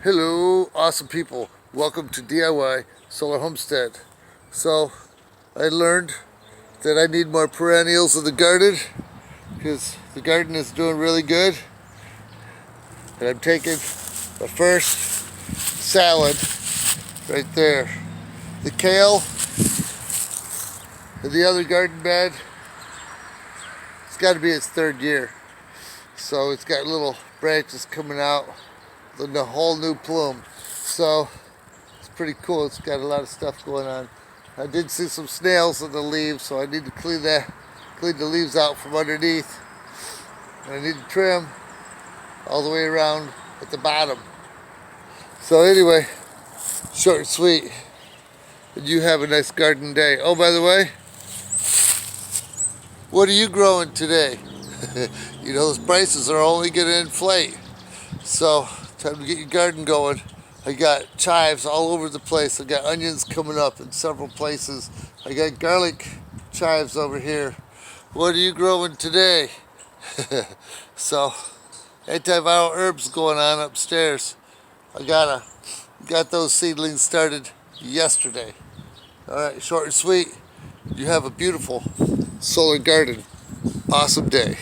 Hello, awesome people. Welcome to DIY Solar Homestead. So, I learned that I need more perennials in the garden because the garden is doing really good. And I'm taking the first salad right there. The kale in the other garden bed, it's got to be its third year. So it's got little branches coming out, the whole new plume. So it's pretty cool. It's got a lot of stuff going on. I did see some snails in the leaves, so I need to clean the leaves out from underneath. And I need to trim all the way around at the bottom. So anyway, short and sweet. And you have a nice garden day. Oh, by the way, what are you growing today? You know, those prices are only going to inflate. So, time to get your garden going. I got chives all over the place. I got onions coming up in several places. I got garlic chives over here. What are you growing today? So, antiviral herbs going on upstairs. I got those seedlings started yesterday. Alright, short and sweet. You have a beautiful solar garden. Awesome day.